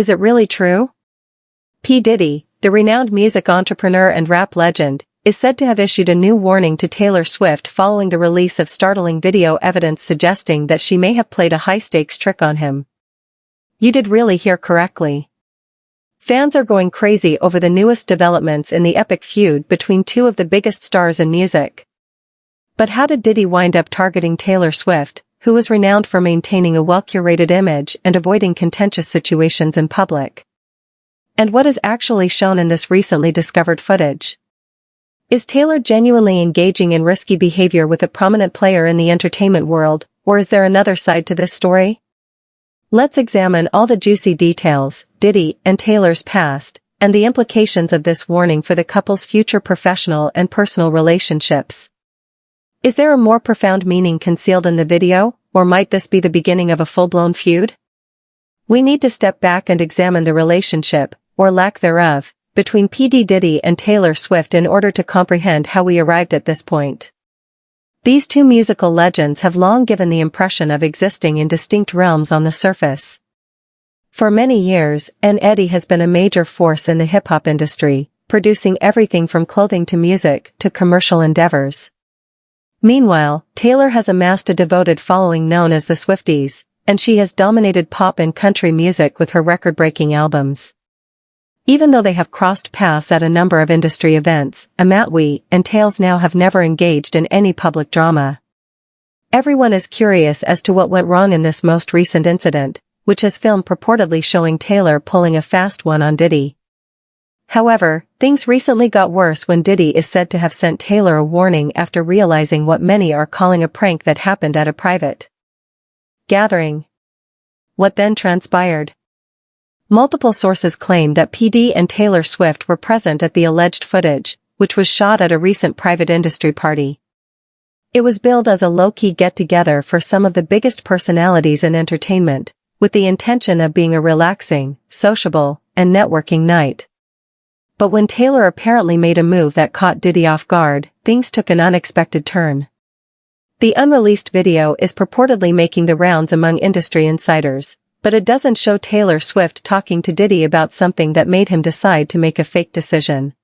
Is it really true? P. Diddy, the renowned music entrepreneur and rap legend, is said to have issued a new warning to Taylor Swift following the release of startling video evidence suggesting that she may have played a high-stakes trick on him. You did really hear correctly. Fans are going crazy over the newest developments in the epic feud between two of the biggest stars in music. But how did Diddy wind up targeting Taylor Swift, who was renowned for maintaining a well-curated image and avoiding contentious situations in public? And what is actually shown in this recently discovered footage? Is Taylor genuinely engaging in risky behavior with a prominent player in the entertainment world, or is there another side to this story? Let's examine all the juicy details, Diddy and Taylor's past, and the implications of this warning for the couple's future professional and personal relationships. Is there a more profound meaning concealed in the video, or might this be the beginning of a full-blown feud? We need to step back and examine the relationship, or lack thereof, between Diddy and Taylor Swift in order to comprehend how we arrived at this point. These two musical legends have long given the impression of existing in distinct realms on the surface. For many years, Diddy has been a major force in the hip-hop industry, producing everything from clothing to music to commercial endeavors. Meanwhile, Taylor has amassed a devoted following known as the Swifties, and she has dominated pop and country music with her record-breaking albums. Even though they have crossed paths at a number of industry events, Amatoui and Tales Now have never engaged in any public drama. Everyone is curious as to what went wrong in this most recent incident, which has film purportedly showing Taylor pulling a fast one on Diddy. However, things recently got worse when Diddy is said to have sent Taylor a warning after realizing what many are calling a prank that happened at a private gathering. What then transpired? Multiple sources claim that Diddy and Taylor Swift were present at the alleged footage, which was shot at a recent private industry party. It was billed as a low-key get-together for some of the biggest personalities in entertainment, with the intention of being a relaxing, sociable, and networking night. But when Taylor apparently made a move that caught Diddy off guard, things took an unexpected turn. The unreleased video is purportedly making the rounds among industry insiders, but it doesn't show Taylor Swift talking to Diddy about something that made him decide to make a fake decision.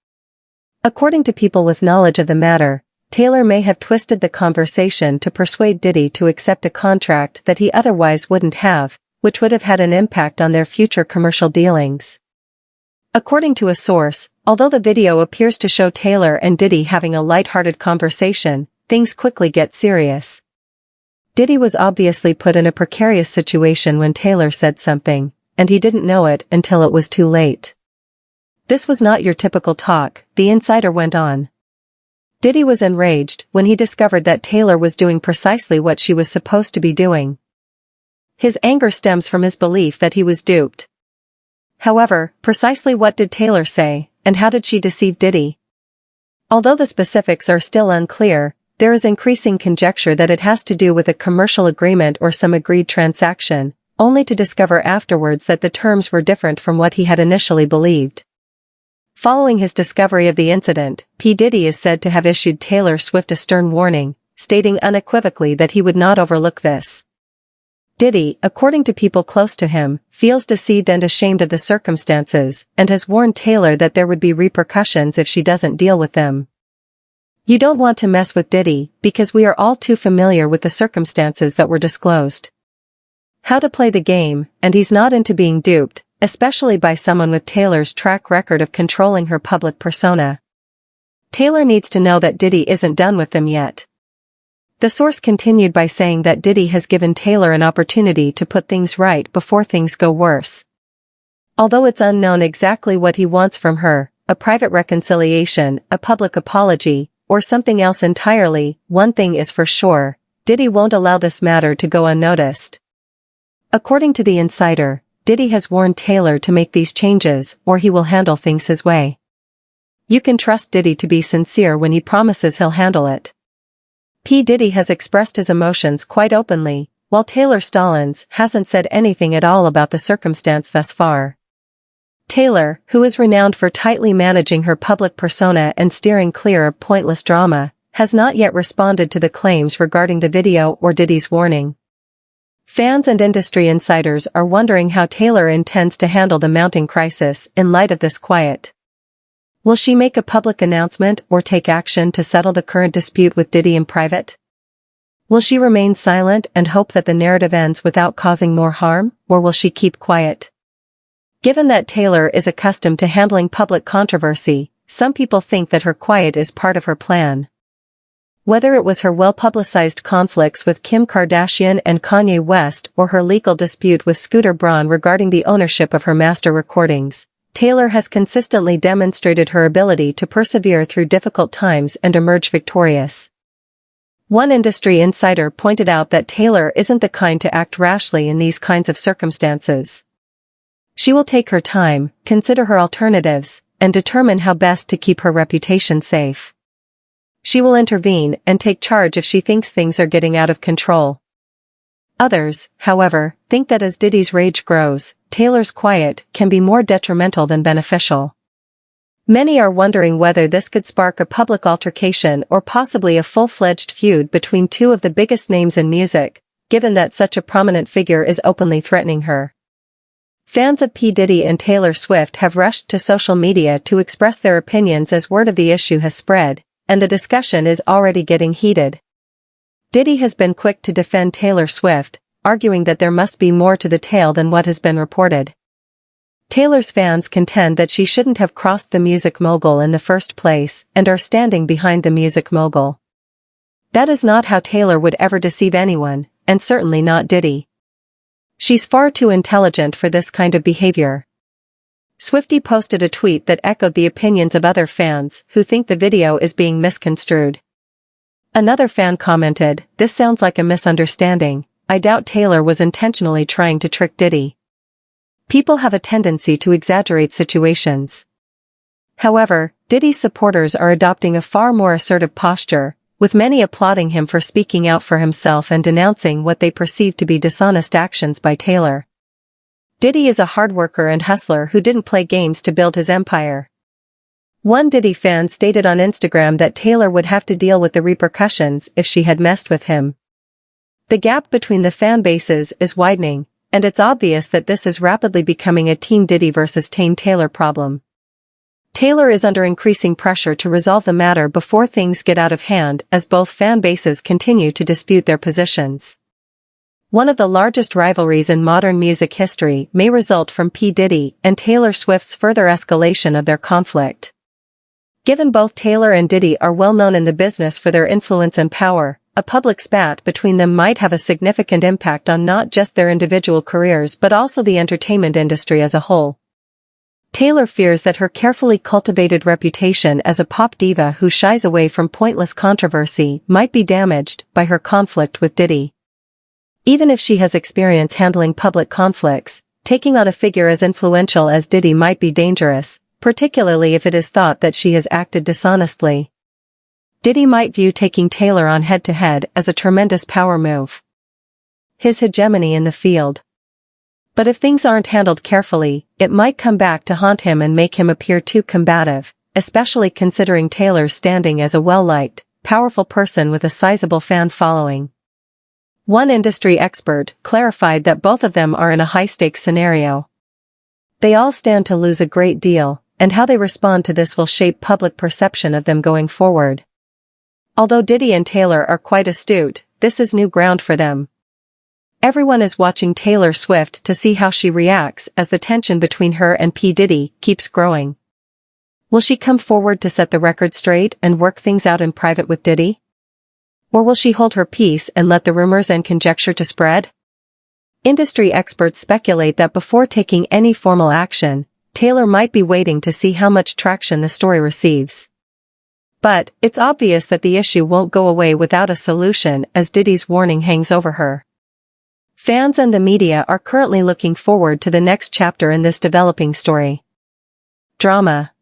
According to people with knowledge of the matter, Taylor may have twisted the conversation to persuade Diddy to accept a contract that he otherwise wouldn't have, which would have had an impact on their future commercial dealings. According to a source, although the video appears to show Taylor and Diddy having a light-hearted conversation, things quickly get serious. Diddy was obviously put in a precarious situation when Taylor said something, and he didn't know it until it was too late. This was not your typical talk, the insider went on. Diddy was enraged when he discovered that Taylor was doing precisely what she was supposed to be doing. His anger stems from his belief that he was duped. However, precisely what did Taylor say, and how did she deceive Diddy? Although the specifics are still unclear, there is increasing conjecture that it has to do with a commercial agreement or some agreed transaction, only to discover afterwards that the terms were different from what he had initially believed. Following his discovery of the incident, P. Diddy is said to have issued Taylor Swift a stern warning, stating unequivocally that he would not overlook this. Diddy, according to people close to him, feels deceived and ashamed of the circumstances, and has warned Taylor that there would be repercussions if she doesn't deal with them. You don't want to mess with Diddy, because we are all too familiar with the circumstances that were disclosed. How to play the game, and he's not into being duped, especially by someone with Taylor's track record of controlling her public persona. Taylor needs to know that Diddy isn't done with them yet. The source continued by saying that Diddy has given Taylor an opportunity to put things right before things go worse. Although it's unknown exactly what he wants from her, a private reconciliation, a public apology, or something else entirely, one thing is for sure, Diddy won't allow this matter to go unnoticed. According to the insider, Diddy has warned Taylor to make these changes, or he will handle things his way. You can trust Diddy to be sincere when he promises he'll handle it. P. Diddy has expressed his emotions quite openly, while Taylor Stallings hasn't said anything at all about the circumstance thus far. Taylor, who is renowned for tightly managing her public persona and steering clear of pointless drama, has not yet responded to the claims regarding the video or Diddy's warning. Fans and industry insiders are wondering how Taylor intends to handle the mounting crisis in light of this quiet. Will she make a public announcement or take action to settle the current dispute with Diddy in private? Will she remain silent and hope that the narrative ends without causing more harm, or will she keep quiet? Given that Taylor is accustomed to handling public controversy, some people think that her quiet is part of her plan. Whether it was her well-publicized conflicts with Kim Kardashian and Kanye West or her legal dispute with Scooter Braun regarding the ownership of her master recordings, Taylor has consistently demonstrated her ability to persevere through difficult times and emerge victorious. One industry insider pointed out that Taylor isn't the kind to act rashly in these kinds of circumstances. She will take her time, consider her alternatives, and determine how best to keep her reputation safe. She will intervene and take charge if she thinks things are getting out of control. Others, however, think that as Diddy's rage grows, Taylor's quiet can be more detrimental than beneficial. Many are wondering whether this could spark a public altercation or possibly a full-fledged feud between two of the biggest names in music, given that such a prominent figure is openly threatening her. Fans of P. Diddy and Taylor Swift have rushed to social media to express their opinions as word of the issue has spread, and the discussion is already getting heated. Diddy has been quick to defend Taylor Swift, arguing that there must be more to the tale than what has been reported. Taylor's fans contend that she shouldn't have crossed the music mogul in the first place and are standing behind the music mogul. That is not how Taylor would ever deceive anyone, and certainly not Diddy. She's far too intelligent for this kind of behavior. Swiftie posted a tweet that echoed the opinions of other fans who think the video is being misconstrued. Another fan commented, "This sounds like a misunderstanding. I doubt Taylor was intentionally trying to trick Diddy." People have a tendency to exaggerate situations. However, Diddy's supporters are adopting a far more assertive posture, with many applauding him for speaking out for himself and denouncing what they perceive to be dishonest actions by Taylor. Diddy is a hard worker and hustler who didn't play games to build his empire. One Diddy fan stated on Instagram that Taylor would have to deal with the repercussions if she had messed with him. The gap between the fan bases is widening, and it's obvious that this is rapidly becoming a Team Diddy versus Team Taylor problem. Taylor is under increasing pressure to resolve the matter before things get out of hand as both fan bases continue to dispute their positions. One of the largest rivalries in modern music history may result from P. Diddy and Taylor Swift's further escalation of their conflict. Given both Taylor and Diddy are well known in the business for their influence and power, a public spat between them might have a significant impact on not just their individual careers but also the entertainment industry as a whole. Taylor fears that her carefully cultivated reputation as a pop diva who shies away from pointless controversy might be damaged by her conflict with Diddy. Even if she has experience handling public conflicts, taking on a figure as influential as Diddy might be dangerous, particularly if it is thought that she has acted dishonestly. Diddy might view taking Taylor on head-to-head as a tremendous power move. His hegemony in the field. But if things aren't handled carefully, it might come back to haunt him and make him appear too combative, especially considering Taylor's standing as a well-liked, powerful person with a sizable fan following. One industry expert clarified that both of them are in a high-stakes scenario. They all stand to lose a great deal, and how they respond to this will shape public perception of them going forward. Although Diddy and Taylor are quite astute, this is new ground for them. Everyone is watching Taylor Swift to see how she reacts as the tension between her and P. Diddy keeps growing. Will she come forward to set the record straight and work things out in private with Diddy? Or will she hold her peace and let the rumors and conjecture to spread? Industry experts speculate that before taking any formal action, Taylor might be waiting to see how much traction the story receives. But it's obvious that the issue won't go away without a solution as Diddy's warning hangs over her. Fans and the media are currently looking forward to the next chapter in this developing story. Drama.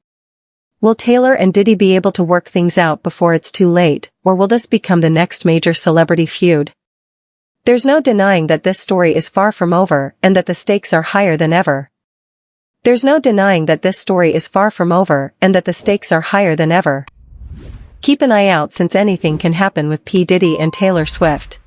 Will Taylor and Diddy be able to work things out before it's too late, or will this become the next major celebrity feud? There's no denying that this story is far from over and that the stakes are higher than ever. Keep an eye out since anything can happen with P. Diddy and Taylor Swift.